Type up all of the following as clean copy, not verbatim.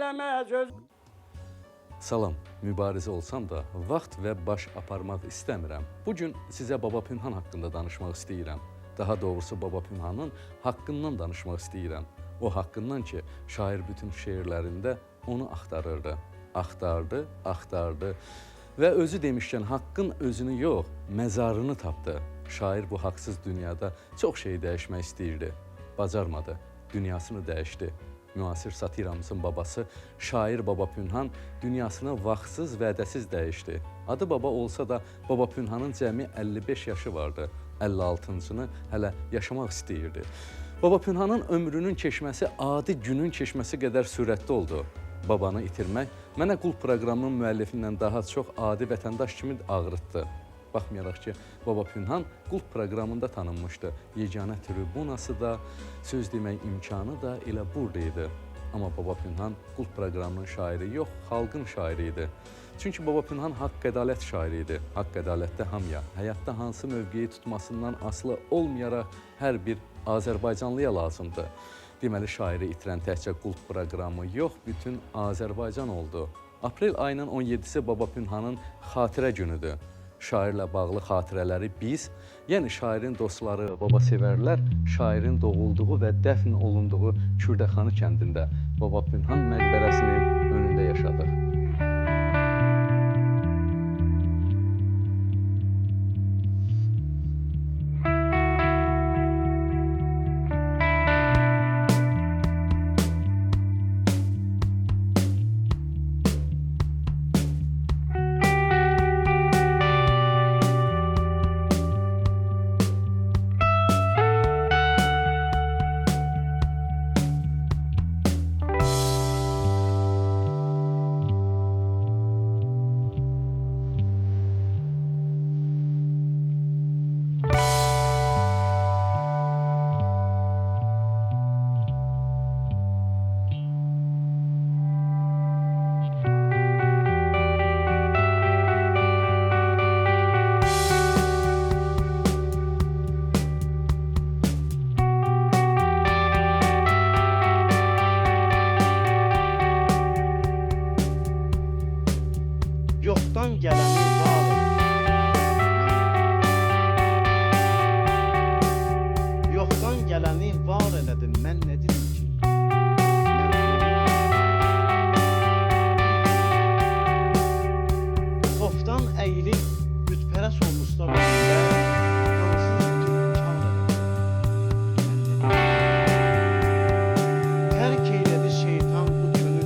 eləməz öz. Salam, mübarizə olsam da vaxt və baş aparmaq istəmirəm. Bugün sizə Baba Pünhan haqqında danışmaq istəyirəm. Daha doğrusu Baba Pünhanın haqqından danışmaq istəyirəm. O haqqından ki, şair bütün şeirlərində onu axtarırdı. Axtardı və özü demişkən haqqın özünü yox, məzarını tapdı. Şair bu haqsız dünyada çox şey dəyişmək istəyirdi. Bacarmadı, dünyasını dəyişdi. Müasir satiramızın babası şair Baba Pünhan dünyasını vaxtsız, vədəsiz dəyişdi. Adı Baba olsa da Baba Pünhanın cəmi 55 yaşı vardı. 56-cını hələ yaşamaq istəyirdi. Baba Pünhanın ömrünün keçməsi adi günün keçməsi qədər sürətli oldu. Babanı itirmək mənə Qul proqramının müəllifindən daha çox adi vətəndaş kimi ağrıtdı. Baxmayaraq ki, Baba Pünhan Qul proqramında tanınmışdı. Yeganə tribunası da, söz demək imkanı da elə buradaydı. Amma Baba Pünhan Qul proqramının şairi yox, xalqın şairi idi. Çünki Baba Pünhan haqq-ədalət şairi idi. Haqq-ədalətdə hamıya, həyatda hansı mövqeyi tutmasından asılı olmayaraq hər bir Azərbaycanlıya lazımdır. Deməli, şairi itirən təkcə Qul proqramı yox, bütün Azərbaycan oldu. Aprel ayının 17-si Baba Pünhanın xatirə günüdür. Şairlə bağlı xatirələri biz, yəni şairin dostları, babasevərlər, şairin doğulduğu və dəfn olunduğu Kürdəxanı kəndində Baba Pünhan məqbərəsinin önündə yaşadıq. Yoxdan gələni var elədim. Yoxdan gələni var elədim. Mən nə dedim ki? Xofdan əyilib bütpərəst olmuşlar önündə hansız bütün inkar elədim. Mən nə dedim? Tərk eylədi şeytan bu könül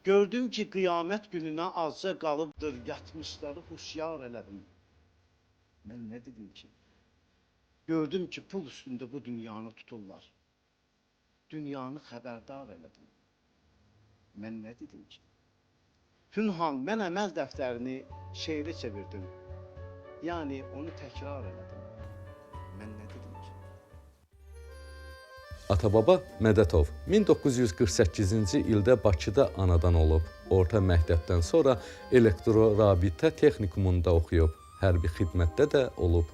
Gördüm ki, qiyamət gününə azca qalıbdır, yatmışları huşyar elədim. Mən nə dedim ki? Gördüm ki, pul üstündə bu dünyanı tuturlar. Dünyanı xəbərdar elədim. Mən nə dedim ki? Pünhan, mən əməl dəftərini şeirə çevirdim. Yəni, onu təkrar elədim. Mən nə dedim ki? Atababa Mədətov 1948-ci ildə Bakıda anadan olub. Orta məktəbdən sonra elektro-rabitə texnikumunda oxuyub. Hərbi xidmətdə də olub.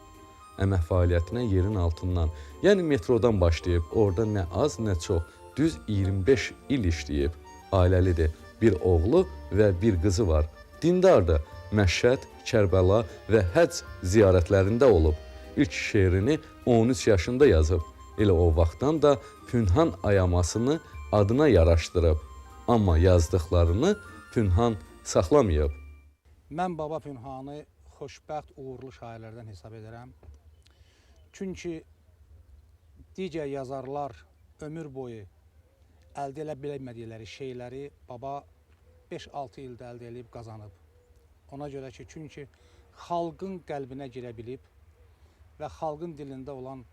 Əmək fəaliyyətinə yerin altından, yəni metrodan başlayıb. Orada nə az, nə çox, düz 25 il işləyib. Ailəlidir. Bir oğlu və bir qızı var. Dindardır. Məşhəd, Kərbəla və Həcc ziyarətlərində olub. İlk şeirini 13 yaşında yazıb. Elə o vaxtdan da Pünhan ayamasını adına yaraşdırıb. Amma yazdıqlarını Pünhan saxlamayıb. Mən Baba Pünhanı xoşbəxt, uğurlu şairlərdən hesab edirəm. Çünki digər yazarlar ömür boyu əldə elə bilmədikləri şeyləri Baba 5-6 ildə əldə edib qazanıb. Ona görə ki, çünki xalqın qəlbinə girə bilib və xalqın dilində olan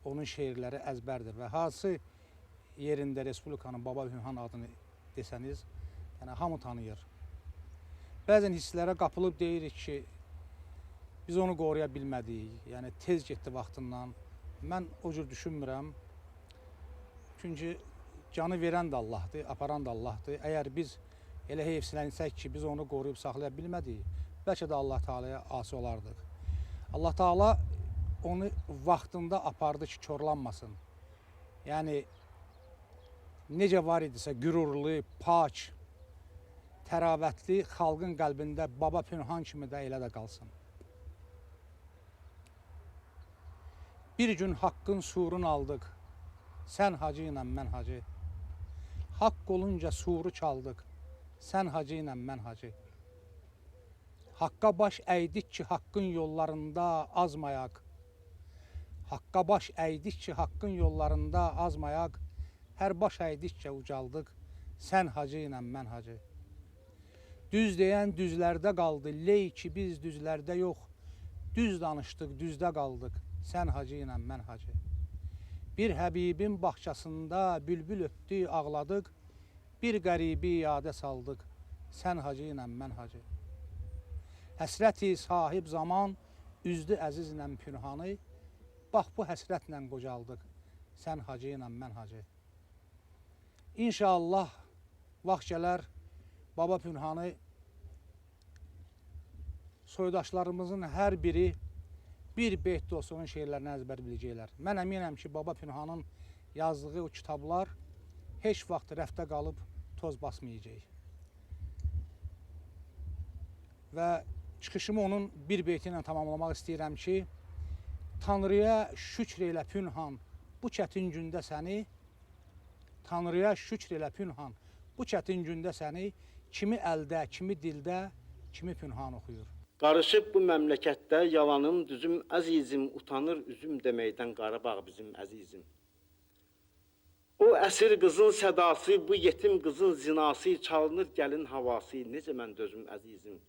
onun şeirləri əzbərdir və hansı yerində Respublikanın Baba Pünhan adını desəniz, yəni hamı tanıyır. Bəzən hisslərə qapılıb deyirik ki, biz onu qoruya bilmədik, yəni tez getdi vaxtından. Mən o cür düşünmürəm. Çünki canı verən də Allahdır, aparan da Allahdır. Əgər biz elə heyfsilənsək ki, biz onu qoruyub saxlaya bilmədik, bəlkə də Allah Teala'ya asi olardıq. Allah Teala onu vaxtında apardı ki, korlanmasın. Yəni, necə var idisə, qürurlu, pak, təravətli xalqın qəlbində Baba Pünhan kimi də elə də qalsın. Bir gün haqqın surunu aldıq, sən hacı ilə mən hacı. Haqq olunca suru çaldıq, sən hacı ilə mən hacı. Haqqa baş əydik ki, haqqın yollarında azmayaq. Haqqa baş əydik ki, haqqın yollarında azmayaq. Hər baş əydikcə ucaldıq, sən hacı ilə mən hacı. Düz deyən düzlərdə qaldı, ley ki biz düzlərdə yox. Düz danışdıq, düzdə qaldıq, sən hacı ilə mən hacı. Bir Həbibin bağçasında bülbül ötdü, ağladıq. Bir qəribi yadə saldıq, sən hacı ilə mən hacı. Həsrəti sahib zaman, üzdü əzizlə pünhanı. Bax bu həsrətlə qocaldıq, sən hacı ilə mən hacı. İnşallah vaxt gələr Baba Pünhanı soydaşlarımızın hər biri bir beyt dostuğun şeirlərini əzbər biləcəklər. Mən əminəm ki, Baba Pünhanın yazdığı o kitablar heç vaxt rəfdə qalıb toz basmayacaq. Və çıxışımı onun bir beyti ilə tamamlamaq istəyirəm ki, Tanrıya şükr elə Pünhan, bu çətin gündə səni, Tanrıya şükr elə Pünhan, bu çətin gündə səni, kimi əldə, kimi dildə, kimi Pünhan oxuyur. Qarışıb bu məmləkətdə yalanım düzüm əzizim, utanır üzüm deməkdən Qarabağ bizim əzizim. O əsir qızın sədası, bu yetim qızın zinası, çalınır gəlin havası, necə mən dözüm əzizim.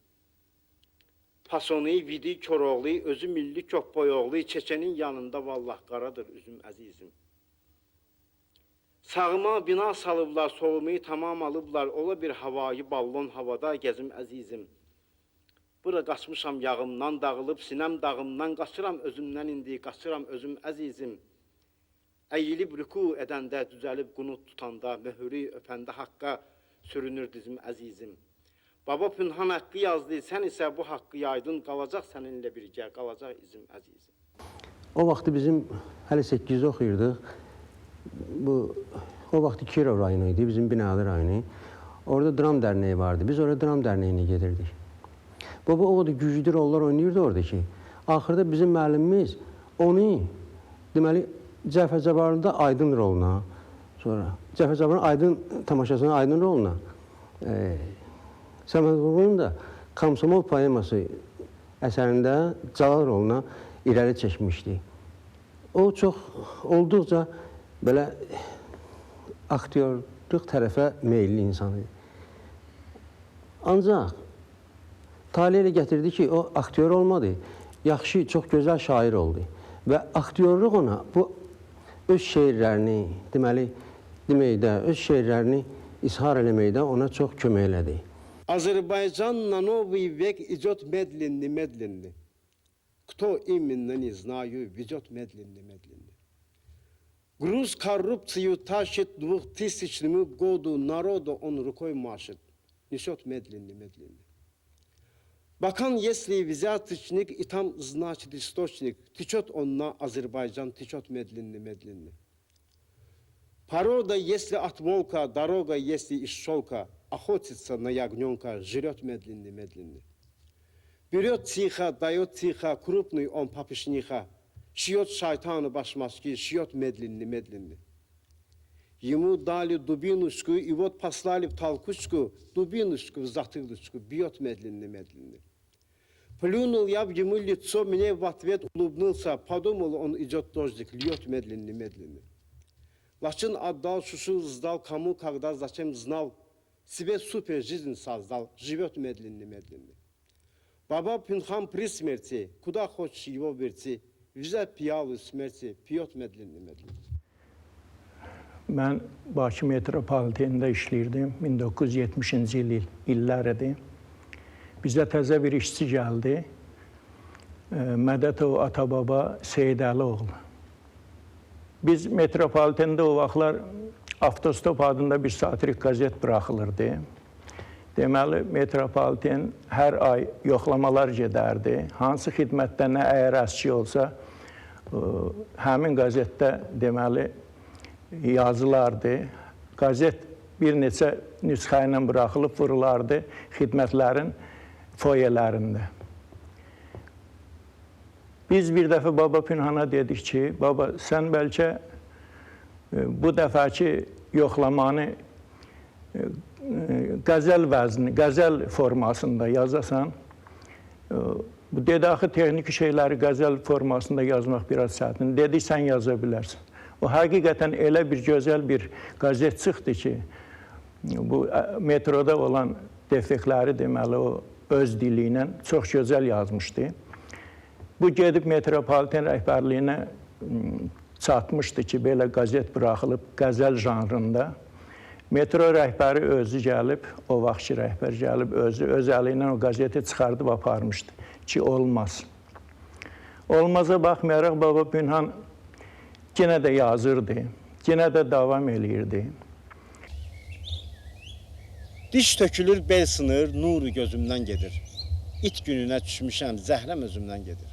Pasonu, vidi, Koroğlu, özü milli Köpboyoğlu, Çeçenin yanında vallah qaradır üzüm əzizim. Sağıma bina salıblar, solumu tamam alıblar, ola bir havayı ballon havada gəzim əzizim. Bura qaçmışam yağımdan dağılıb, sinəm dağımdan qaçıram özümdən indi, qaçıram özüm əzizim. Əyilib rüku edəndə, düzəlib qunut tutanda, möhürü öpəndə haqqa sürünür dizim əzizim. Baba Pünhan haqqı yazdı, sən isə bu haqqı yaydın, qalacaq səninlə birgə, qalacaq izim əzizim. O vaxtı bizim hələ 8-də oxuyurduq. O vaxtı Kirov rayonu idi, bizim Binalı rayonu. Orada dram dərneyi vardı, biz orada dram dərneyinə gedirdik. Baba o da güclü rollar oynayırdı orada ki, axırda bizim müəllimimiz onu, deməli, Cəfər Cabbarlı'da Aydın roluna, sonra Cəfər Cabbarlı'nın Aydın tamaşasının Aydın roluna, Səməd Vurğunun da Komsomol poeması əsərində Calal roluna irəli çəkmişdi. O çox olduqca belə aktyorluq tərəfə meyilli insan idi. Ancaq tale elə gətirdi ki, o aktyor olmadı, yaxşı, çox gözəl şair oldu. Və aktyorluq ona bu öz şeirlərini, deməkdə, öz şeirlərini ishar eləməkdə ona çox kömək elədi. Azərbaycan na novi vek idет medlenli. Кто именно, не знаю, ведет медленно. Груз коррупцию тащит 2000 году, народу он рукой машет, несет медленно. Bakan, если взяточник, и там, значит, источник, течет он на Азербайджан, течет медленно. Порода, если от волка, дорога, если из шелка, охотится на ягненка, жрет медленно. Берет тихо, дает тихо, крупный он папишниха, шьет шайтану башмачки, шьет медленно. Ему дали дубинушку, и вот послали в толкучку, дубинушку в затылочку, бьет медленно. Плюнул я в ему лицо, мне в ответ улыбнулся, подумал, он идет дождик, льет медленно. Лачин отдал, шушу сдал, кому, когда, зачем знал, себе супер жизнь создал, живет медленно. Баба Пünhan при смерти, куда хочешь его верти, Rize Piyalı Smerçi Piyot Medlin. Mən Bakı metropolitenində işləyirdim. 1970-ci illərdir. Bizə təzə bir işçi gəldi. Mədətov Atababa Seyidəlioğlu. Biz metropolitende o vaxtlar Avtostop adında bir satirik qazet buraxılırdı. Deməli, metropoliten hər ay yoxlamalar gedərdi. Hansı xidmətdə nə əgər əski olsa, həmin qazetdə deməli yazılardı. Qazet bir neçə nüsxə ilə buraxılıb vurulardı xidmətlərin foyelərində. Biz bir dəfə Baba Pünhana dedik ki, baba sən bəlkə bu dəfəki yoxlamanı qəzəl vəzni, qəzəl formasında yazasan. Bu dedi, axı texniki şeyləri qəzəl formasında yazmaq biraz çətin. Dedi, sən yaza bilərsən. O həqiqətən elə bir gözəl bir qazet çıxdı ki, bu metroda olan defektləri deməli o öz dili ilə çox gözəl yazmışdı. Bu gedib metropoliten rəhbərliyinə çatmışdı ki, belə qazet buraxılıb qəzəl janrında. Metro rəhbəri özü gəlib, o vaxtki rəhbər gəlib özü öz əli ilə o qazeti çıxardıb aparmışdı ki, olmaz. Olmaza baxmayaraq Baba Pünhan yenə də yazırdı, yenə də davam eləyirdi. Diş tökülür, bel sınır, nuru gözümdən gedir. İt gününə düşmüşəm, zəhrəm özümdən gedir.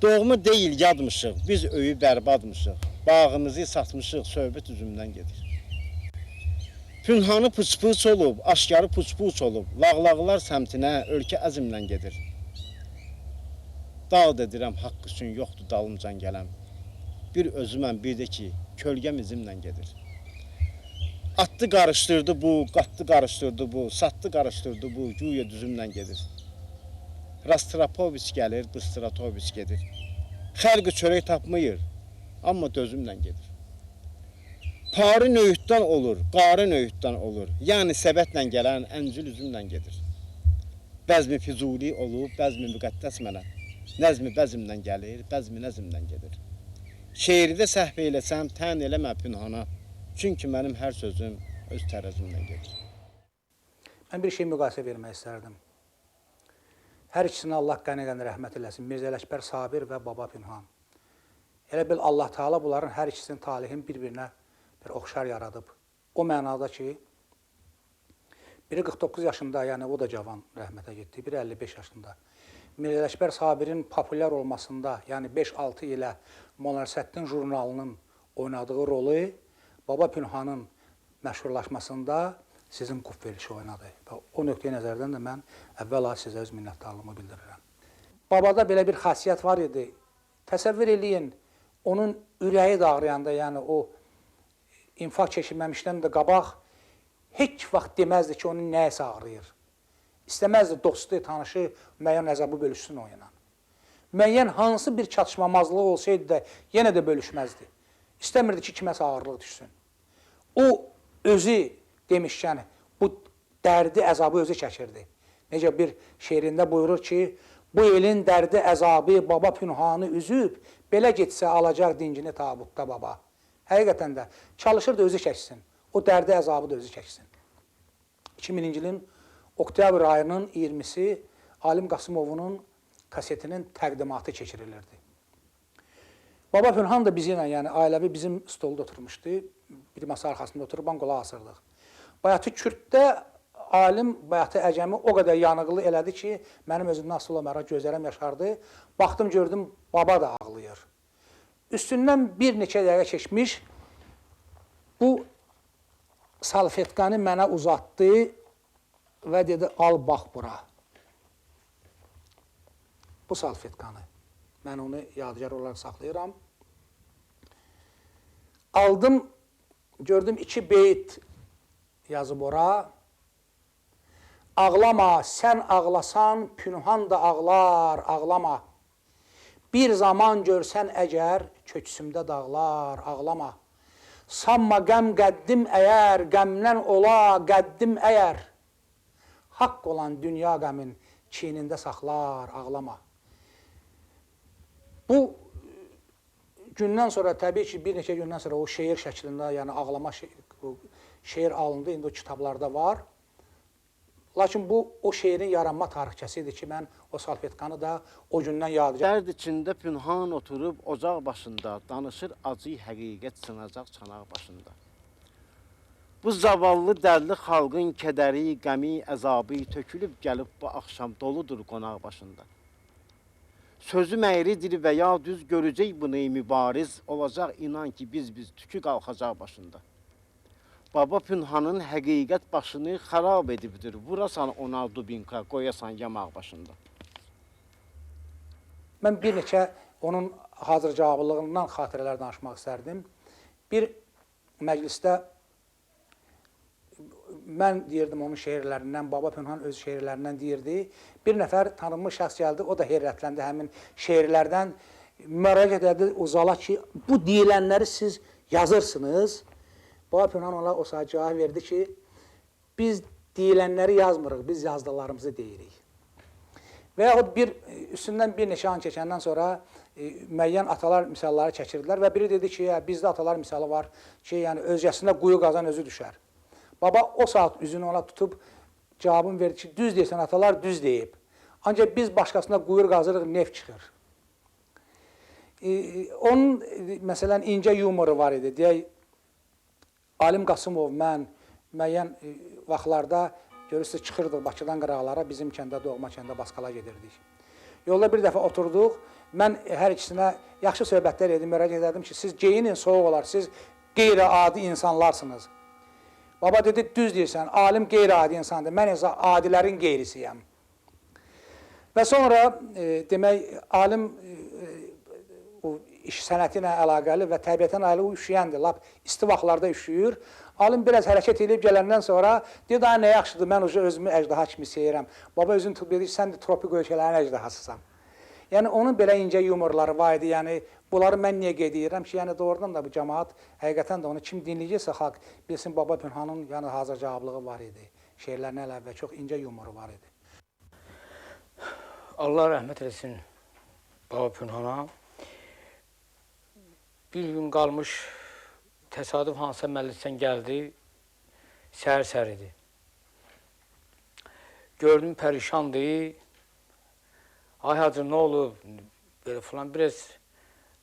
Doğumu deyil, yadmışıq, biz öyü bərbadmışıq. Bağımızı satmışıq, söhbət üzümdən gedir. Pünhanı puç-puç olub, aşkarı puç-puç olub, lağlağlar səmtinə ölkə əzimdən gedir. Dağ edirəm, haqq üçün yoxdur dalımcan gələm. Bir özüməm, bir də ki, kölgəm izimlə gedir. Attı qarışdırdı bu, qatdı qarışdırdı bu, satdı qarışdırdı bu, güya düzümlə gedir. Rastropoviç gəlir, Bıstratoviç gedir. Xərqi çörək tapmayır, amma dözümlə gedir. Parı nöyütdən olur, qarı nöyütdən olur. Yəni səbətlə gələn əncül üzümlə gedir. Bəzmi Füzuli olub, bəzmi müqəddəs mənə. Nəzmi bəzimdən gəlir, bəzmi nəzimdən gedir. Şeirdə səhv eləsəm, tən eləmə Pünhana. Çünki mənim hər sözüm öz tərəzimdən gedir. Mən bir şey müqayisə vermək istərdim. Hər ikisinə Allah qəni-qəni rəhmət eləsin. Mirzə Ələkbər Sabir və Baba Pünhan. Elə bil Allah Teala bunların hər ikisinin talihin bir-birinə bir oxşar yaradıb. O mənada ki, biri 49 yaşında, yəni o da cavan rəhmətə getdi, biri 55 yaşında. Mirzə Ələkbər Sabirin populyar olmasında, yəni 5-6 ilə Molla Nəsrəddin jurnalının oynadığı rolu Baba Pünhanın məşhurlaşmasında sizin qüvv verişi oynadı. O nöqteyi nəzərdən də mən əvvəla sizə öz minnətdarlığımı bildirirəm. Babada belə bir xasiyyət var idi. Təsəvvür eləyin, onun ürəyi də ağrıyanda, yəni o infarkt keçirməmişdən də qabaq heç vaxt deməzdi ki, onun nəyəsə ağrıyır. İstəməzdi dostu, tanışı müəyyən əzabı bölüşsün o ilə. Müəyyən hansı bir çatışmamazlığı olsaydı da yenə də bölüşməzdi. İstəmirdi ki, kiməsə ağırlıq düşsün. O özü demişkən, bu dərdi, əzabı özü çəkirdi. Necə bir şeirində buyurur ki, bu elin dərdi, əzabı Baba Pünhanı üzüb, belə getsə alacaq dincini tabutda baba. Həqiqətən də çalışırdı özü çəksin. O dərdi, əzabı da özü çəksin. 2000-ci ilin oktyabr ayının 20-si Alim Qasımovun kasetinin təqdimatı keçirilirdi. Baba Pünhan da bizi ilə, yəni ailəvi bizim stolda oturmuşdu. Bir masa arxasında oturub, qulaq asırdıq. Bayatı Kürddə alim, bayatı əcəmi o qədər yanıqlı elədi ki, mənim özümdən asılı olaraq gözlərəm yaşardı. Baxdım, gördüm, baba da ağlayır. Üstündən bir neçə dəqiqə keçmiş, bu salfetkanı mənə uzatdı və dedi, al bax bura. Bu salfetkanı. Mən onu yadigar olaraq saxlayıram. Aldım, gördüm 2 beyt yazıb ora. Ağlama, sən ağlasan, Pünhan da ağlar, ağlama. Bir zaman görsən əgər, köksümdə dağlar, ağlama. Sanma qəm qəddim əgər, qəmdən ola qəddim əgər. Haqq olan dünya qəmin çiynində saxlar, ağlama. Bu gündən sonra təbii ki, bir neçə gündən sonra o şeir şəklində, yəni ağlama şeir alındı, indi o kitablarda var. Lakin bu o şeirin yaranma tarixçəsidir ki, mən o salfetkanı da o gündən yadlayacağam. Dərd içində pünhan oturub ocaq başında, danışır acı həqiqət sınacaq çanaq başında. Bu zavallı dərli xalqın kədəri, qəmi, əzabı tökülüb gəlib bu axşam doludur qonaq başında. Sözü məyridir və ya düz görəcək bunu mübariz, olacaq inan ki biz tükü qalxacaq başında. Baba Pünhanın həqiqət başını xarab edibdir, vurasan ona dubinka, qoyasan yamaq başında. Mən bir neçə onun hazır cavablığından xatirələr danışmaq istərdim. Bir məclisdə mən deyirdim onun şeirlərindən, Baba Pünhan öz şeirlərindən deyirdi. Bir nəfər tanınmış şəxs gəldi, o da heyrətləndi həmin şeirlərdən. Müraciət edirdi Uzala ki, bu deyilənləri siz yazırsınız. Baba Pünhan ona o saat cavab verdi ki, biz deyilənləri yazmırıq, biz yazdıqlarımızı deyirik. Və yaxud üstündən bir neçə an keçəndən sonra müəyyən atalar misalları çəkirdilər və biri dedi ki, bizdə atalar misalı var ki, yəni özgəsində quyu qazan özü düşər. Baba o saat üzünü ona tutub cavabını verdi ki, düz deyirsən, atalar düz deyib. Ancaq biz başqasında quyu qazırıq, neft çıxır. Onun, məsələn, incə yumoru var idi. Deyək, Alim Qasımov, mən müəyyən vaxtlarda görürsünüz, çıxırdıq Bakıdan qıraqlara, bizim kəndə, doğma kəndə Baskala gedirdik. Yolda bir dəfə oturduq, mən hər ikisinə yaxşı söhbətlər edim, müraciət edirdim ki, siz geyinin, soğuq olar, siz qeyri-adi insanlarsınız. Baba dedi, düz deyirsən, alim qeyri-adi insandır, mən isə adilərin qeyrisiyəm. Və sonra, demək, alim iş sənəti ilə əlaqəli və təbiətən ayrı üşüyəndir, lap isti vaxtlarda üşüyür. Alim biraz hərəkət edib gələndən sonra deyir, daha nə yaxşıdır, mən özümü əjdaha kimi seyirəm. Baba özünü tutub dedi, sən də tropik ölkələrin əjdahasısan. Yəni, onun belə incə yumorları var idi, yəni, bunları mən niyə qeyd edirəm ki, yəni, doğrudan da bu cəmaat, həqiqətən də onu kim dinləyəcəksə xalq, bilsin, Baba Pünhanın yəni, hazır cavablığı var idi, şeirlərinə əlavə çox incə yumoru var idi. Allah rəhmət eləsin Baba Pünhana. Bir gün qalmış, təsadüf hansısa məclisdən gəldi, səhər-səhər idi. Gördüm, pərişandır. Ay hacı, nə olub? Belə falan, biraz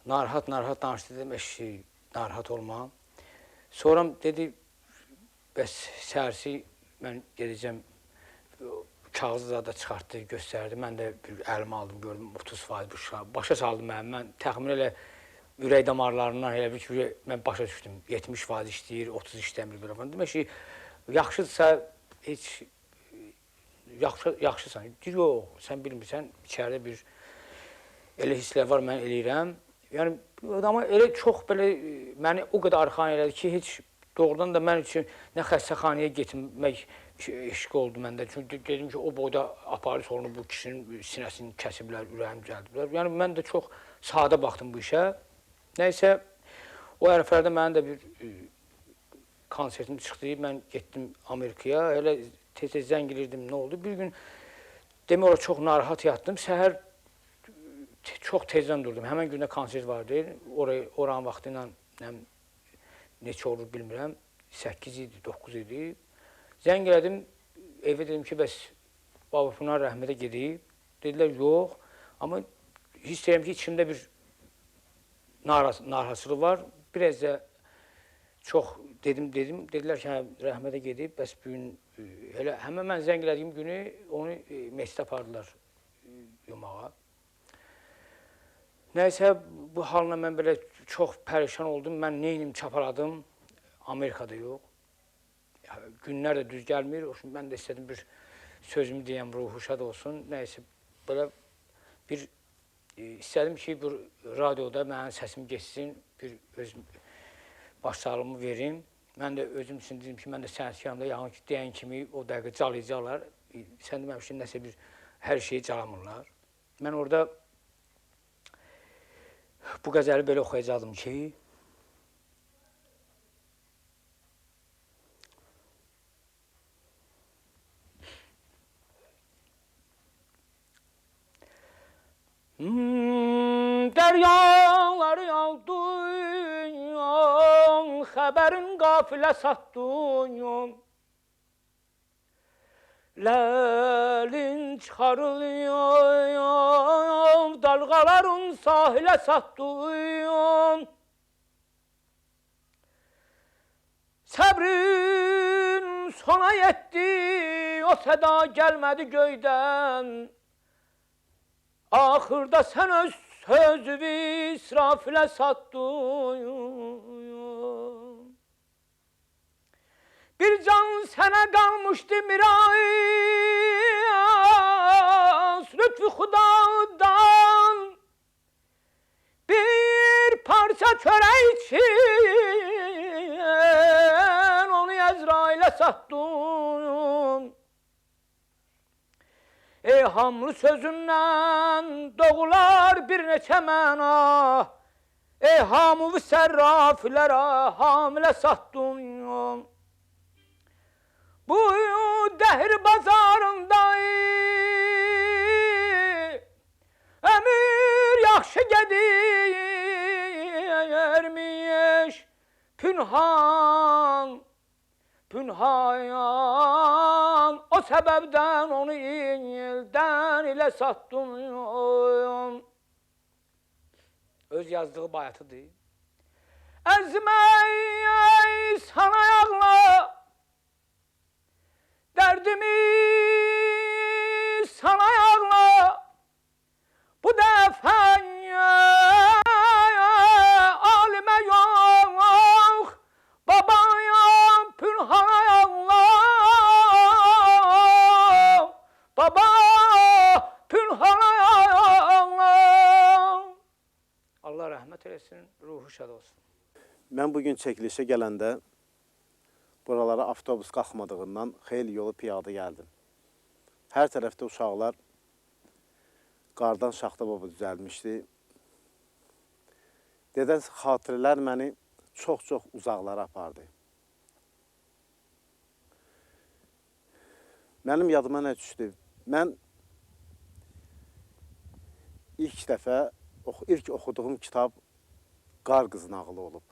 narahat danışdı, dedim, narahat olma. Sonra dedi, bəs səhərsi mən gedəcəm, kağızı da çıxartdı, göstərdi. Mən də bir əlimi aldım, gördüm, 30% bu şah. Başa saldım mən təxmin elə ürək damarlarından elə bir ki, mən başa düşdüm. 70% işləyir, 30 işləmir belə falan. Demək ki, yaxşıdırsa, heç yaxşısan. Deyir, yox, sən bilmirsən, içəridə bir elə hisslər var, mən eləyirəm. Yəni, amma elə çox belə məni o qədər arxan elədi ki, heç doğrudan da mən üçün nə xəstəxanaya getmək eşq oldu məndə. Çünki dedim ki, o boyda aparış olunub, bu kişinin sinəsini kəsiblər, ürəyim gəldilər. Yəni, mən də çox sadə baxdım bu işə. Nəysə, o ərəflərdə mənim də bir konsertim çıxdı, mən getdim Amerikaya, elə tez-tez zəng elirdim, nə oldu? Bir gün, demək olar, çox narahat yatdım, səhər çox tezdən durdum, həmən gündə konsert vardı, oranın vaxtı ilə neçə olur bilmirəm, 8 idi, 9 idi. Zəng elədim, evə dedim ki, bəs Baba Pünhan rəhmətə gedib, dedilər, yox, amma hiss edirəm ki, içimdə bir narahatçılıq var. Biraz da çox dedim, dedilər ki, rəhmətə gedib, bəs bu gün, həmən mən zəng elədiyim günü onu məscidə apardılar yumağa. Nəysə, bu halına mən belə çox pərişan oldum, mən neynim çapaladım, Amerikada yox. Günlər də düz gəlmir, mən də istədim bir sözümü deyəm, ruhu şad olsun. Nəysə, belə bir istədim ki, bu radioda mənim səsim geçsin, bir öz başsağlığımı verim. Mən də özüm üçün dedim ki, mən də sənətkarımda yaxın ki, deyən kimi o dəqiqə calayacaqlar. Sən deməmiş ki, nəsə bir hər şeyi calamırlar. Mən orada bu qəzəli belə oxuyacaqdım ki, deryaları yaldın, haberin gafile sattın. Ləlin çıxarılıyor, dalgaların sahile sattın. Səbrin sona yetti, o seda gelmedi göyden. Ahırda sen öz sözü israfile sattın. Bir can sana kalmıştı miras, lütfü Xudadan. Bir parça çörek için onu Ezrail'e sattın. Ey hamlı sözünden doğular bir neçə məna, ey hamıvı sərrafilere hamile sattın. Bu dehir bazarında ömür yaxşı gedirmiş, pünhan, pünhayan, o sebepten onu ilden ile sattın. Öz yazdığı bayatıdır. Ezmey sana yağla, derdimi sana yağla, bu defa alime yok, babaya pünhana yağla, baba pünhana yağla. Allah rahmet eylesin, ruhu şad olsun. Mən bugün çəkilişə gələndə buralara avtobus qalxmadığından xeyli yolu piyada gəldim. Hər tərəfdə uşaqlar qardan şaxta baba düzəlmişdi. Dedən xatirələr məni çox-çox uzaqlara apardı. Mənim yadıma nə düşdü? Mən ilk oxuduğum kitab Qar Qız nağılı olub.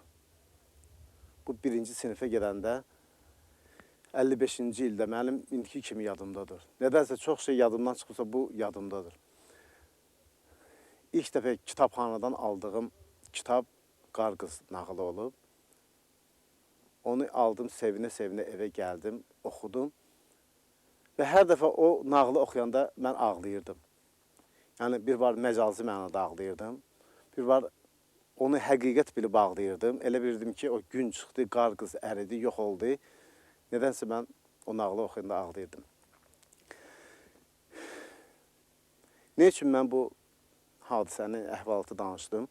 Bu birinci sinifə gedəndə 55-ci ildə mənim indiki kimi yadımdadır. Nədənsə çox şey yadımdan çıxırsa bu yadımdadır. İlk dəfə kitabxanadan aldığım kitab Qar Qız nağılı olub. Onu aldım, sevinə-sevinə evə gəldim, oxudum. Və hər dəfə o nağılı oxuyanda mən ağlayırdım. Yəni bir var məcazi mənada ağlayırdım, bir var onu həqiqət bilib ağlayırdım. Elə bilirdim ki, o gün çıxdı, qar qız əridi, yox oldu. Nədənsə mən o nağılı oxuyanda ağlayırdım. Ne üçün mən bu hadisəni, əhvalatı danışdım?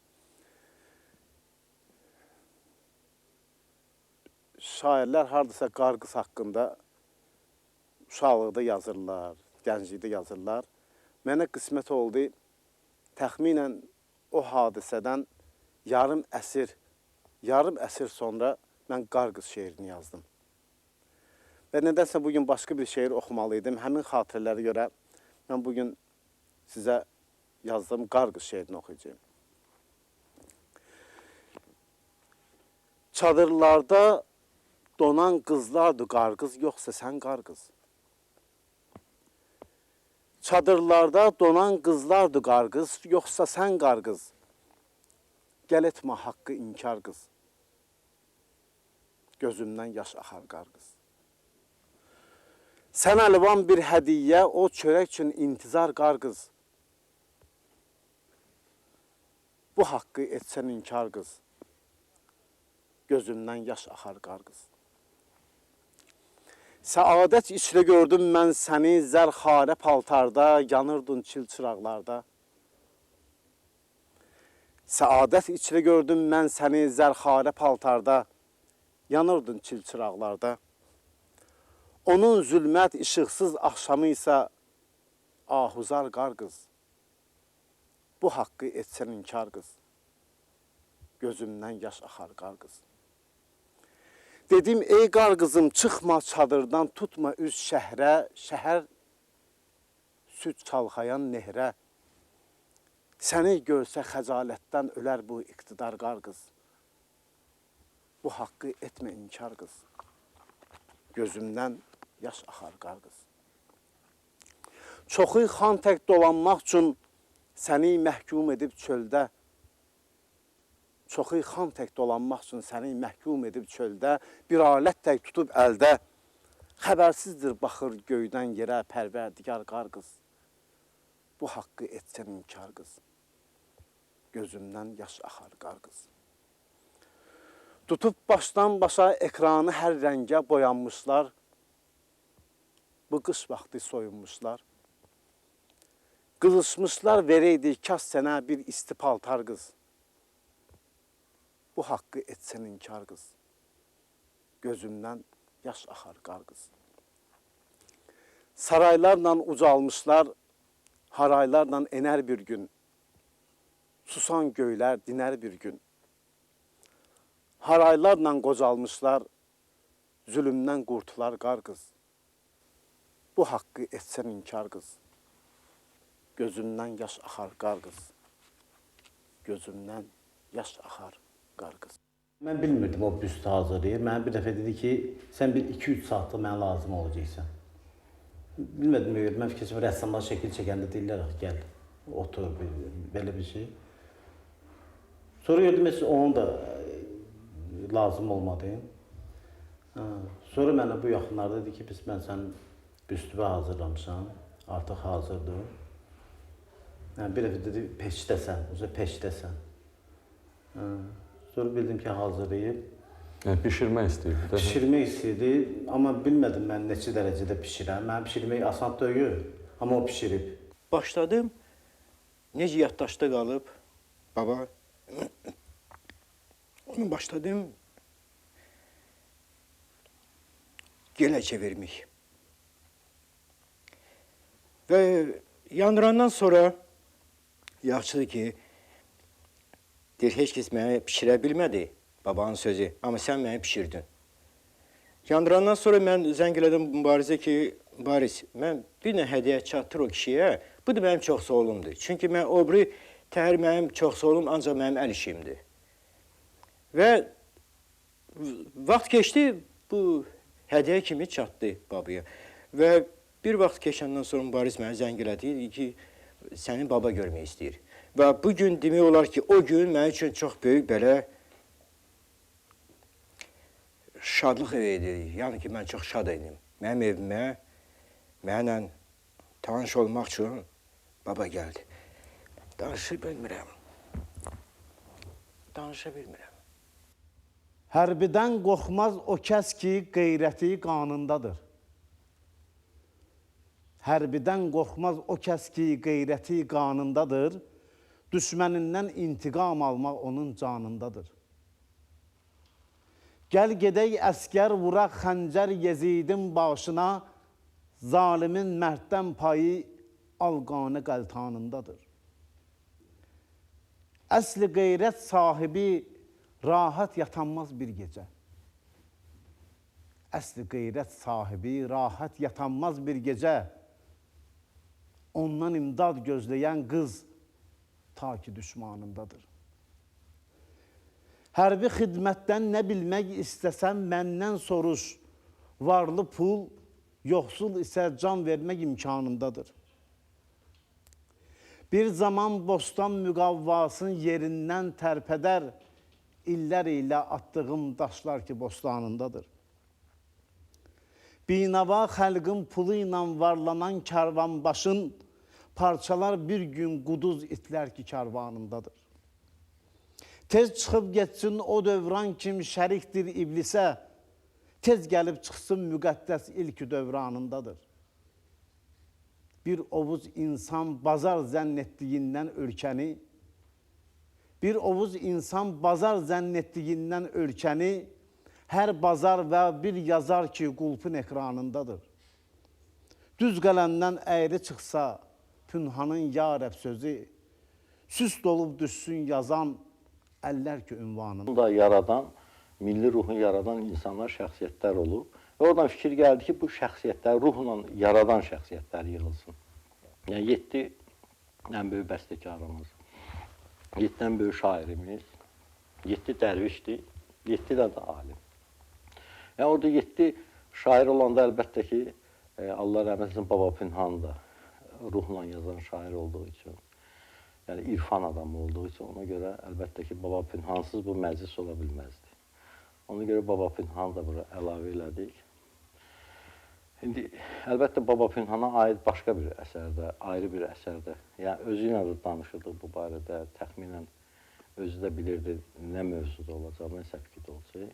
Şairlər hardasa qar qız haqqında uşaqlıqda yazırlar, gənclikdə yazırlar. Mənə qismət oldu, təxminən o hadisədən yarım əsr sonra mən Qar Qız şeirini yazdım. Və nədənsə bugün başqa bir şeir oxumalıydım. Həmin xatirələrə görə mən bugün sizə yazdığım Qar Qız şeirini oxuyacağım. Çadırlarda donan qızlardır qar qız, yoxsa sən qar qız. Çadırlarda donan qızlardır qar qız, yoxsa sən qar qız. Gəl etmə haqqı inkar qız. Gözümdən yaş axar qar qız. Sən əlvan bir hədiyyə, o çörək üçün intizar qar qız. Bu haqqı etsən inkar qız. Gözümdən yaş axar qar qız. Səadət içrə gördüm mən səni zərxarə paltarda, yanırdın çil çıraqlarda. Səadət içrə gördüm mən səni zərxarə paltarda, yanırdın çil çıraqlarda. Onun zülmət işıqsız axşamı isə ahuzar qar qız. Bu haqqı etsən inkar qız. Gözümdən yaş axar qar qız. Dedim, ey qar qızım, çıxma çadırdan, tutma üz şəhrə, şəhər süd çalxayan nehrə. Səni görsə xəcalətdən ölər bu iqtidar qar qız. Bu haqqı etmə inkar qız. Gözümdən yaş axar qar qız. Çoxu xan tək dolanmaq üçün səni məhkum edib çöldə. Çoxu xan tək dolanmaq üçün səni məhkum edib çöldə. Bir alət tək tutub əldə. Xəbərsizdir baxır göydən yerə pərverdigar qar qız. Bu haqqı etsən inkar qız. Gözümdən yaş axar qar qız. Tutub başdan başa ekranı hər rəngə boyanmışlar. Bu qış vaxtı soyunmuşlar. Qızışmışlar vereydi kas sənə bir istipaltar qız. Bu haqqı etsən inkar qız. Gözümdən yaş axar qar qız. Saraylarla ucalmışlar, haraylarla enər bir gün. Susan göylər dinər bir gün. Haraylarla qocalmışlar, zülümdən qurtular qar qız. Bu haqqı etsən inkar qız. Gözümdən yaş axar qar qız. Gözümdən yaş axar qar qız. Mən bilmirdim o büstü hazırlayır. Mənə bir dəfə dedi ki, sən bir 2-3 saatlıq mənə lazım olacaqsan. Bilmədim, mən fikirləşim, rəssamlar şəkil çəkəndə deyirlər, gəl, otur, belə bir şey. Sonra gördüm, onun da lazım olmadı. Sonra mənə bu yaxınlarda dedi ki, mən sənin büstüvə hazırlamışam, artıq hazırdır. Bir dəfə dedi, peşdəsən, peşdəsən. Sonra bildim ki, hazırlayıb. Yəni, pişirmək istəyirdi. Pişirmək istəyirdi, amma bilmədim mən neçə dərəcədə pişirəm. Mən pişirmək asan deyil, amma o pişirib. Başladım, necə yaddaşda qalıb, baba, onu başladım gelə çevirmək. Və yandırandan sonra yaxşıdır ki, deyir, heç kəs mənə pişirə bilmədi, babanın sözü, amma sən məni pişirdin. Yandırandan sonra mən zəng elədim Mübarizə ki, Mübariz, mən bir nə hədiyyə çatdır o kişiyə, bu da mənim çox soğulumdur. Çünki mən o biri təhər mənim çox soğulum, ancaq mənim əl işimdir. Və vaxt keçdi, bu hədiyyə kimi çatdı babaya. Və bir vaxt keçəndən sonra Mübariz mənə zəng elədi ki, səni baba görmək istəyir. Və bugün demək olar ki, o gün mənim üçün çox böyük belə şadlıq idi. Yəni ki, mən çox şad idim. Mənim evimə, mənlə tanış olmaq üçün baba gəldi. Danışa bilmirəm. Danışa bilmirəm. Hərbidən qorxmaz o kəs ki, qeyrəti qanındadır. Hərbidən qorxmaz o kəs ki, qeyrəti qanındadır. Düşmənindən intiqam almaq onun canındadır. Gəl gedək əskər vuraq xəncər Yezidin başına, zalimin mərddən payı alqanı qəltanındadır. Əsli qeyrət sahibi rahat yatanmaz bir gecə. Əsli qeyrət sahibi rahat yatanmaz bir gecə. Ondan imdad gözləyən qız ta ki düşmanındadır. Hərbi xidmətdən nə bilmək istəsən məndən soruş. Varlı pul, yoxsul isə can vermək imkanındadır. Bir zaman bostan müqavvasın yerindən tərpədər, illər ilə attığım daşlar ki bostanındadır. Binava xəlqin pulu ilə varlanan karvanbaşın parçalar bir gün quduz itlər ki karvanındadır. Tez çıxıb getsin o dövran kim şərikdir iblisə, tez gəlib çıxsın müqəddəs ilk dövranındadır. Bir ovuz insan bazar zənn etdiyindən ölkəni, bir ovuz insan bazar zənn etdiyindən ölkəni, hər bazar və bir yazar ki qulpun ekranındadır. Düz qələmdən əyri çıxsa Pünhanın ya Rəb sözü, süst olub düşsün yazan əllər ki ünvanında. Bunu da yaradan, milli ruhun yaradan insanlar, şəxsiyyətlər olub. Və oradan fikir gəldi ki, bu şəxsiyyətlər, ruhla yaradan şəxsiyyətlər yığılsın. Yəni 7 ən böyük bəstəkarımız. 7-dən böyük şairimiz, 7 dərvişdir, 7 də alim. Yəni orada 7 şair olanda əlbəttə ki, Allah rəhmət etsin, Baba Pünhan da ruhla yazan şair olduğu üçün, yəni irfan adamı olduğu üçün ona görə əlbəttə ki, Baba Pünhansız bu məclis ola bilməzdi. Ona görə Baba Pünhan da bura əlavə elədik. İndi əlbəttə Baba Pünhana aid başqa bir əsərdə, ayrı bir əsərdə, yəni özü ilə də danışırdıq bu barədə, təxminən özü də bilirdi nə mövzuda olacaq, nə səpkidə olacaq.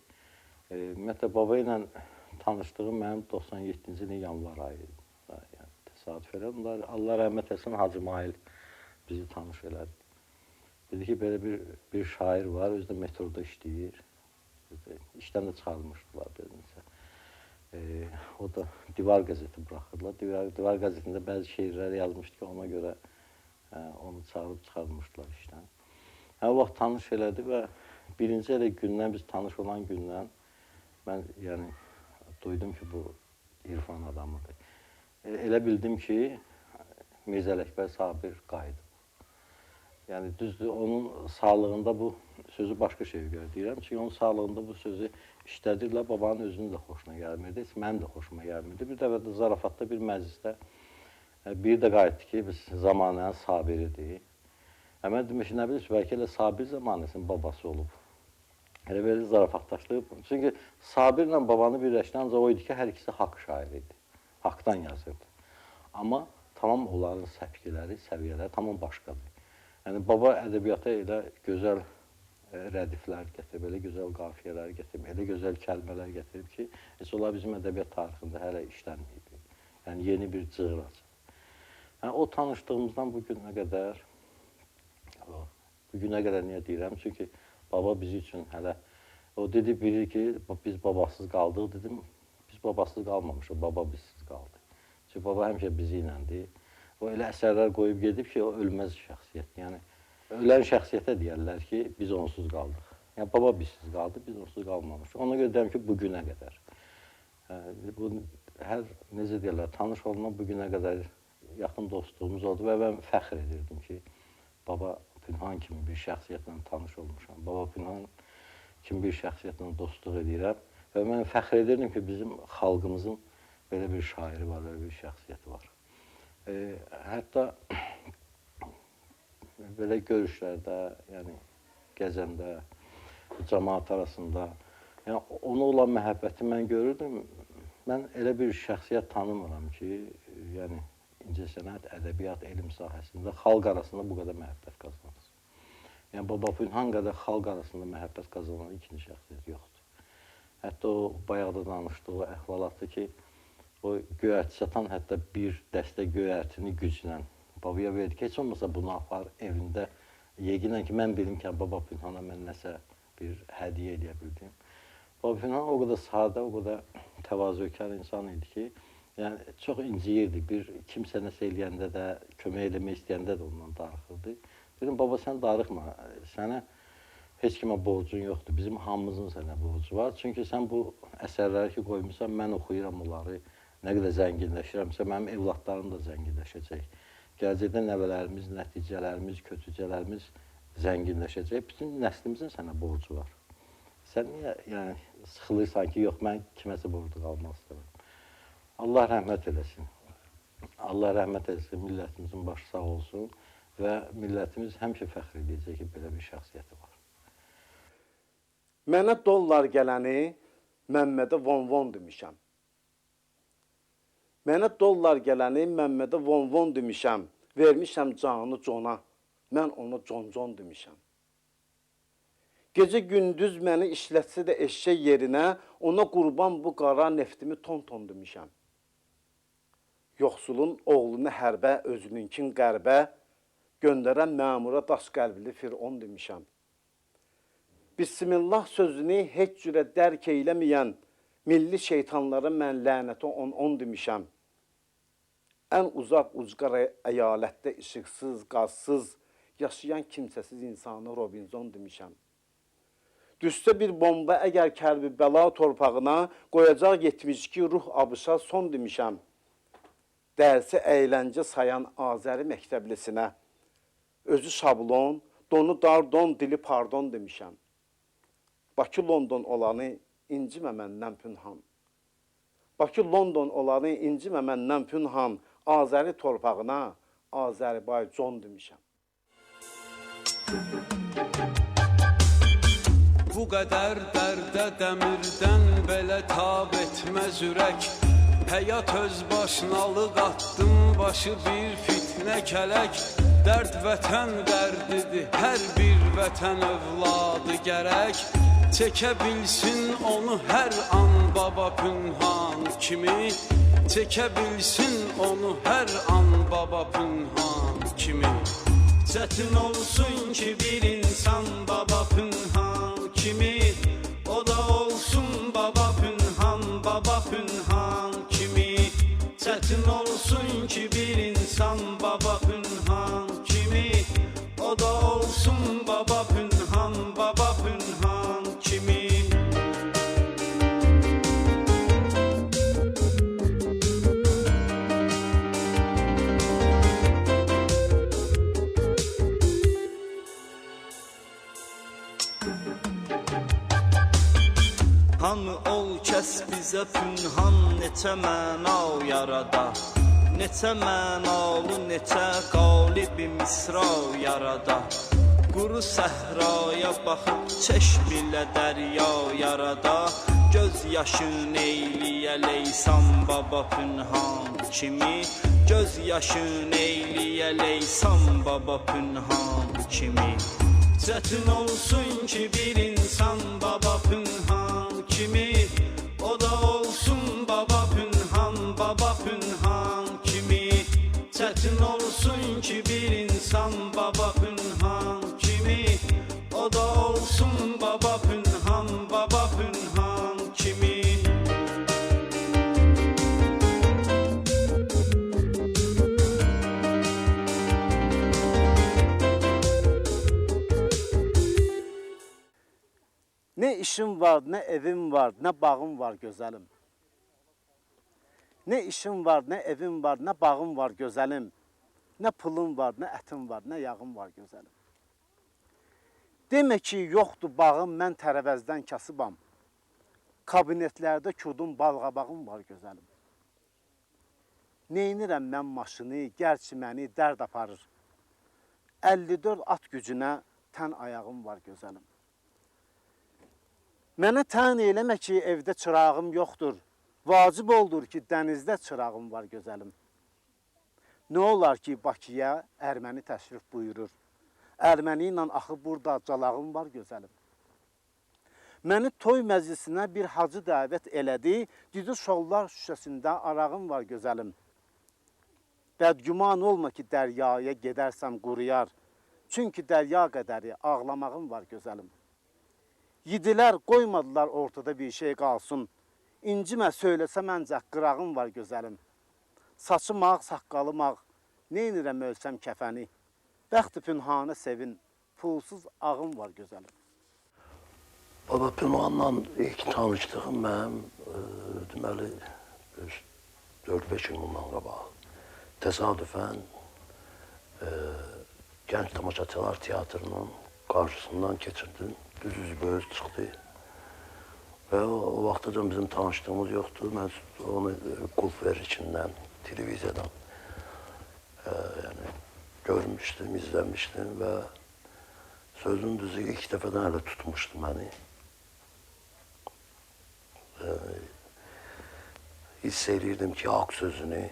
Ümumiyyətlə, Baba ilə tanışdığım mənim 97-ci ilin yanvar ayı idi. Yəni, təsadüf elədim. Allah rəhmət etsin, Hacı Mahil bizi tanış elədi. Dedi ki, belə bir şair var, özü də metroda işləyir. İşdən də çıxarmışdılar dedimsə. O da Divar qəzeti buraxırlar. Divar qəzetində bəzi şeirlər yazmışdı ki, ona görə onu çağırıb çıxarmışdılar işdən. O vaxt tanış elədi və birinci elə gündən, biz tanış olan gündən mən yəni duydum ki, bu irfan adamıdır. Elə bildim ki, Mirzə Ələkbər Sabir qayıdıb. Yəni düzdür, onun sağlığında bu sözü başqa şey görə deyirəm. Çünki onun sağlığında bu sözü işlədirlər, babanın özünün də xoşuna gəlmirdi, mənim də xoşuma gəlmirdi. Bir dəfə də zarafatda bir məclisdə biri də qayıtdı ki, biz zamanənin Sabiridir. Mən demək ki, nə bilirsiniz, bəlkə elə Sabir zamanəsinin babası olub. Elə belə zarafatlaşdırıb. Çünki Sabirlə babanı birləşdirən ancaq o idi ki, hər ikisi haqq şairi idi. Haqdan yazırdı. Amma tamam onların səpkiləri, səviyyələri tamam başqadır. Yəni, baba ədəbiyyata elə gözəl rədiflər gətirib, elə gözəl qafiyələr gətirib, elə gözəl kəlmələr gətirib ki, heç olar bizim ədəbiyyat tarixində hələ işlənməyib. Yəni, yeni bir cığır açıb. Yəni, o tanışdığımızdan bu günə qədər niyə deyirəm? Çünki baba bizi üçün hələ, o dedi, bilir ki, biz babasız qaldıq, dedim, biz babasız qalmamışıq, baba bizsiz qaldı. Çünki baba həmişə bizi iləndir. O elə əsərlər qoyub gedib ki, o ölməz şəxsiyyət. Yəni, ölən şəxsiyyətə deyərlər ki, biz onsuz qaldıq. Yəni, baba bizsiz qaldı, biz onsuz qalmamışıq. Ona görə deyəm ki, bu günə qədər. Bu, necə deyərlər, tanış olma bu günə qədər yaxın dostluğumuz oldu və mən fəxr edirdim ki, Baba Pünhan kimi bir şəxsiyyətlə tanış olmuşam. Baba Pünhan kimi bir şəxsiyyətlə dostluq edirəm və mən fəxr edirdim ki, bizim xalqımızın belə bir şairi var, belə bir şəxsiyyəti var. Hətta belə görüşlərdə, yəni gəzəndə, cəmaat arasında, yəni ona olan məhəbbəti mən görürdüm. Mən elə bir şəxsiyyət tanımıram ki, yəni incəsənət, ədəbiyyat, elm sahəsində xalq arasında bu qədər məhəbbət qazanır. Yəni Baba Pünhan qədər xalq arasında məhəbbət qazanan ikinci şəxsiyyət yoxdur. Hətta o bayaqda danışdığı əhvalatdır ki, o göyərti satan hətta bir dəstə göyərtini güclə babaya verdi ki, heç olmasa bunu apar evində yeginən ki, mən bilim ki, Baba Pünhana mən nəsə bir hədiyyə edə bildim. Baba Pünhan o qədər sadə, o qədər təvazökar insan idi ki, yəni çox inciyirdi. Bir kimsə nəsə eləyəndə də, kömək eləmək istəyəndə də ondan darıxırdı. Dedim, baba sən darıxma, sənə heç kimə borcun yoxdur, bizim hamımızın sənə borcu var. Çünki sən bu əsərləri ki qoymuşsan, mən oxuyuram onları, nə qədər zənginləşirəmsə, mənim evlatlarım da zənginləşəcək. Gələcəkdə nəvələrimiz, nəticələrimiz, kötücələrimiz zənginləşəcək. Bütün nəslimizin sənə borcu var. Sən niyə yəni, sıxılırsan ki, yox, mən kiməsə borcu qalmaq istəmirəm. Allah rəhmət eləsin. Allah rəhmət eləsin, millətimizin başı sağ olsun və millətimiz həmişə fəxr edəcək ki, belə bir şəxsiyyəti var. Mənə dollar gələni Məmmədə von demişəm. Mənə dollar gələni Məmmədə von demişəm. Vermişəm canını Cona. Mən ona Con demişəm. Gecə gündüz məni işlətsə də eşşək yerinə, ona qurban bu qara neftimi ton demişəm. Yoxsulun oğlunu hərbə, özününkin qərbə, göndərən məmura daş qəlbli Firon demişəm. Bismillah sözünü heç cürə dərk eyləməyən milli şeytanlara mən lənəti 10 demişəm. Ən uzaq ucqar əyalətdə işıqsız, qazsız, yaşayan kimsəsiz insanı Robinson demişəm. Düşsə bir bomba əgər Kərbəla torpağına qoyacaq 72 ruh abışa son demişəm. Dərsi əyləncə sayan Azəri məktəblisinə özü şablon, Donu dar don, dili pardon demişəm. Bakı London olanı incimə məndən pünhan. Bakı London olanı incimə məndən pünhan. Azəri torpağına Azərbaycan demişəm. Bu qədər dərdə dəmirdən belə tab etməz ürək. Həyat öz başınalıq attım, başı bir fitnə kələk. Dərd vətən dərdidir, hər bir vətən övladı gərək. Çəkə bilsin onu hər an baba pünhan kimi. Çəkə bilsin onu hər an baba pünhan kimi. Çətin olsun ki bir insan baba pünhan kimi. O da olsun baba pünhan kimi. Çətin olsun ki bir insan baba pünhan kimi. O da olsun baba pünhan kimi. Hanı ol kəs bizə pünhan, neçə məna yarada. Neçə mənalı, neçə qalibi misra yarada. Quru səhraya baxıb çeşmilə dərya yarada. Göz yaşın eyliyə leysan baba pünhan kimi. Göz yaşın eyliyə leysan baba pünhan kimi. Çətin olsun ki bir insan baba pünhan kimi. O da olsun baba pünhan kimi. Çətin olsun ki bir insan baba pünhan kimi. O da olsun baba pünhan kimi. Ne işim var, ne evim var, ne bağım var gözəlim. Ne işim var, ne evim var, ne bağım var gözəlim. Ne pulum var, ne ətim var, ne yağım var gözəlim. Demək ki, yoxdur bağım, mən tərəvəzdən kasıbam. Kabinetlərdə kudum, balğabağım var gözəlim. Neynirəm mən maşını, gərçi məni dərd aparır. 54 at gücünə tən ayağım var gözəlim. Mənə tən eləmə ki, evdə çırağım yoxdur. Vacib oldur ki, dənizdə çırağım var gözəlim. Nə olar ki, Bakıya erməni təşrif buyurur. Erməni ilə axı burada calağım var gözəlim. Məni toy məclisinə bir hacı dəvət elədi. Düzü şollar şüşəsində arağım var gözəlim. Bədgüman olma ki, dəryaya gedərsəm quruyar. Çünki dərya qədəri ağlamağım var gözəlim. Yidilər qoymadılar ortada bir şey qalsın. İncimə söyləsəm ancaq qırağım var gözəlim. Saçım ağ, saqqalım ağ, neynirəm ölsəm kəfəni. Bəxti pünhanə sevin, pulsuz ağım var gözəlim. Baba Pünhanla ilk tanışdığım mənim deməli 4-5 il bundan qabaq. Təsadüfən Gənc Tamaşaçılar Teatrının qarşısından keçirdim. Düz üzbəüz çıxdı. Və o vaxtacan bizim tanışdığımız yoxdur. Mən onu Qulferiçindən, televiziyadan görmüşdüm, izləmişdim və sözün düzü ilk dəfədən hələ tutmuşdu məni. Hiss edirdim ki, haqq sözünü,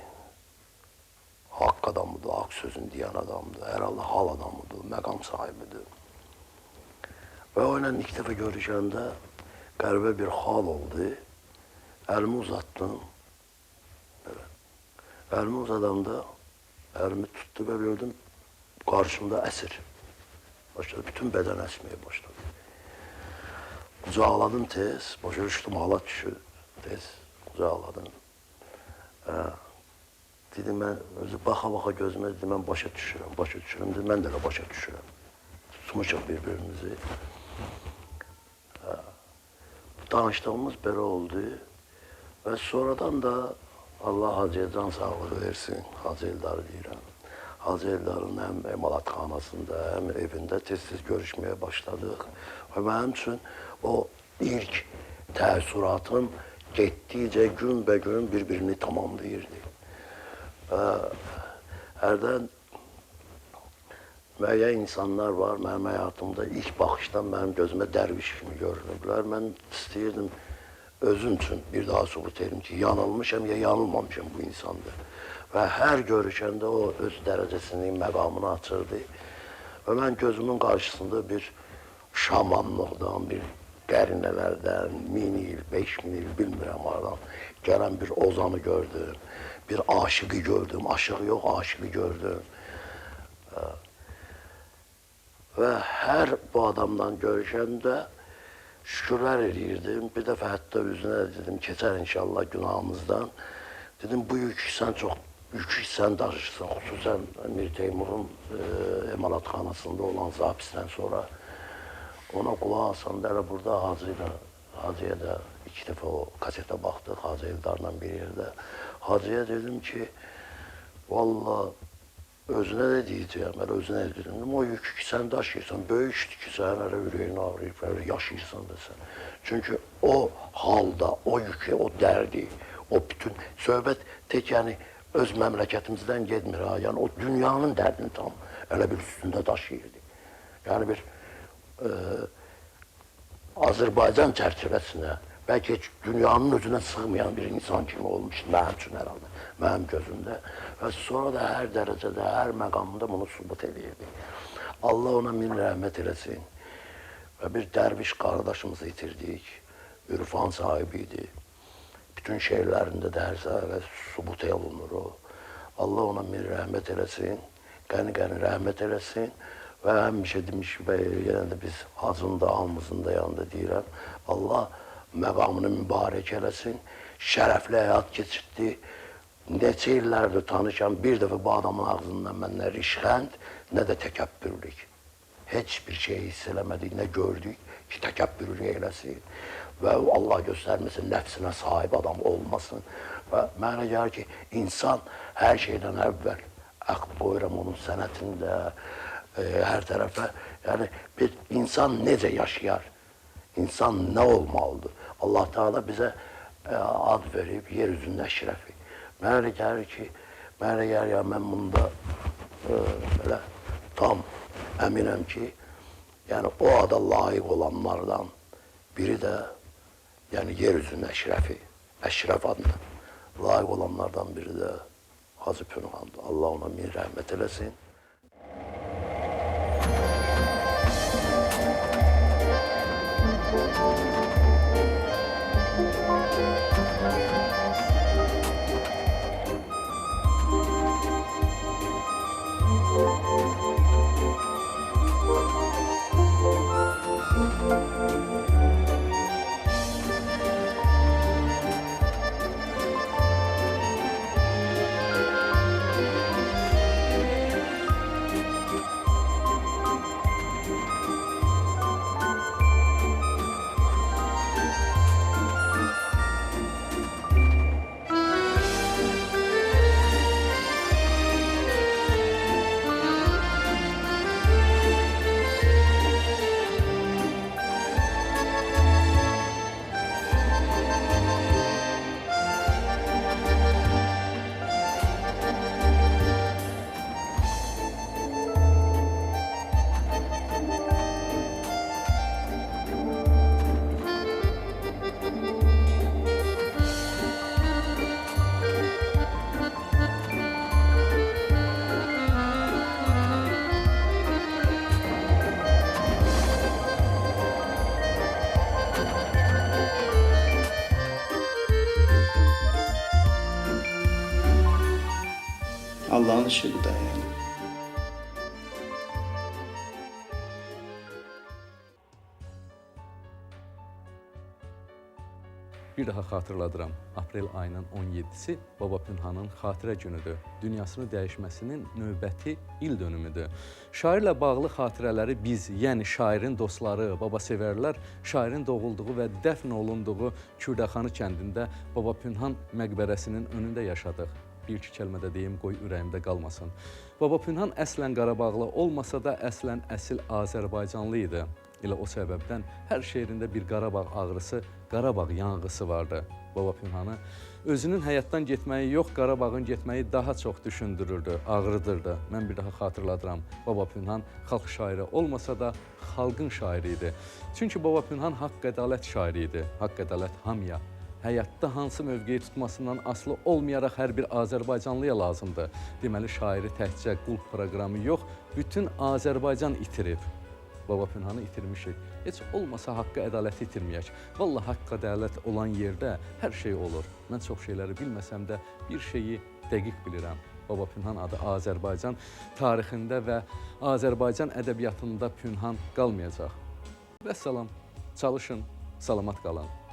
haqq adamıdır, haqq sözünü deyən adamdır, hər halda hal adamıdır, məqam sahibidir. Və o ilə ilk dəfə görüşəndə qəribə bir hal oldu. Əlimi uzatdım. Əlimi uzadanda əlimi tutdu və gördüm qarşımda əsir. Başladı, bütün bədən əsməyə başladı. Qucaqladım tez, başa düşdüm, hala düşür, tez qucaqladım. Dedim, mən özü baxa-baxa gözümə dedim, mən başa düşürəm, dedim, mən də başa düşürəm. Tutmuşuq bir-birimizi. Danışdığımız belə oldu və sonradan da Allah Hacıya can sağlığı versin, Hacı Eldarı deyirəm. Hacı Eldarın həm emalatxanasında, həm evində tez-tez görüşməyə başladıq. Və mənim üçün o ilk təəssüratım getdikcə gün bir-birini tamamlayırdı. Və hərdən müəyyən insanlar var, mənim həyatımda ilk baxışdan mənim gözümə dərviş kimi görünüblər. Mən istəyirdim özüm üçün bir daha sübut edim ki, yanılmışam ya yanılmamışam bu insanda. Və hər görüşəndə o öz dərəcəsini, məqamını açırdı. Və mən gözümün qarşısında bir şamanlıqdan, bir qərinələrdən, 1000 il, 5000 il bilmirəm aradan gələn bir ozanı gördüm. Bir aşıqı gördüm, aşığı yox, aşıqı gördüm. Və hər bu adamdan görüşəndə şükürlər edirdim. Bir dəfə hətta üzünə dedim, keçər inşallah günahımızdan. Dedim, bu yükü sən daşırsan, xüsusən Mir Teymurun emalatxanasında olan zapisdən sonra ona qulaq asanda elə burada Hacıya da 2 dəfə o kasetə baxdıq, Hacı Eldarla bir yerdə. Hacıya dedim ki, valla özünə də deyəcəyəm, özünə də dedim, o yükü ki sən daşıyırsan, böyükdür ki sən hələ ürəyin ağrıyıb, hələ yaşayırsan da sən. Çünki o halda, o yükü, o dərdi, o bütün söhbət tək yəni öz məmləkətimizdən getmir ha, yəni o dünyanın dərdini tam elə bir üstündə daşıyırdı. Yəni bir Azərbaycan çərçivəsinə, bəlkə heç dünyanın özünə sığmayan bir insan kimi olmuşdu mənim üçün hər halda, mənim gözümdə. Və sonra da hər dərəcədə, hər məqamında bunu sübut edirdi. Allah ona min rəhmət eləsin. Və bir dərviş qardaşımızı itirdik, ürfan sahibi idi. Bütün şeirlərində də hər səhərə sübut olunur o. Allah ona min rəhmət eləsin, qəni-qəni rəhmət eləsin. Və həmişə demiş ki, yenə də biz Hacının da, almızın da yanında deyirəm. Allah məqamını mübarək eləsin, şərəfli həyat keçirdi. Neçə illərdir tanışam, bir dəfə bu adamın ağzından mən nə rişxənd, nə də təkəbbürlük. Heç bir şey hiss eləmədik, nə gördük ki, təkəbbürlük eləsin. Və Allah göstərməsin, nəfsinə sahib adam olmasın. Və mənə gəlir ki, insan hər şeydən əvvəl, qoyuram onun sənətində, hər tərəfə, yəni bir insan necə yaşayar, insan nə olmalıdır? Allah Teala bizə ad verib, yer üzünün əşrəfi. Mənə gəlir ki, mən bunda belə tam əminəm ki, yəni o ada layiq olanlardan biri də yəni yer üzünün əşrəfi, əşrəf adına layiq olanlardan biri də Hacı Pünhan'dır. Allah ona min rəhmət eləsin. Allah'ın işidir də yəni. Bir daha xatırladıram, aprel ayının 17-si Baba Pünhanın xatirə günüdür. Dünyasını dəyişməsinin növbəti il dönümüdür. Şairlə bağlı xatirələri biz, yəni şairin dostları, babasevərlər, şairin doğulduğu və dəfn olunduğu Kürdəxanı kəndində Baba Pünhan məqbərəsinin önündə yaşadıq. bir-iki kəlmədə deyim, qoy ürəyimdə qalmasın. Baba Pünhan əslən Qarabağlı olmasa da əslən əsil Azərbaycanlı idi. Elə o səbəbdən hər şeirində bir Qarabağ ağrısı, Qarabağ yanğısı vardı. Baba Pünhanı özünün həyatdan getməyi yox, Qarabağın getməyi daha çox düşündürürdü, ağrıdırdı. Mən bir daha xatırladıram, Baba Pünhan xalq şairi olmasa da xalqın şairi idi. Çünki Baba Pünhan haqq-ədalət şairi idi, haqq-ədalət hamıya. Həyatda hansı mövqeyi tutmasından asılı olmayaraq hər bir Azərbaycanlıya lazımdır. Deməli, şairi təkcə qulp proqramı yox, bütün Azərbaycan itirib. Baba Pünhanı itirmişik. Heç olmasa haqqı ədaləti itirməyək. Vallahi haqq ədalət olan yerdə hər şey olur. Mən çox şeyləri bilməsəm də bir şeyi dəqiq bilirəm. Baba Pünhan adı Azərbaycan tarixində və Azərbaycan ədəbiyyatında Pünhan qalmayacaq. Vəssalam, çalışın, salamat qalın.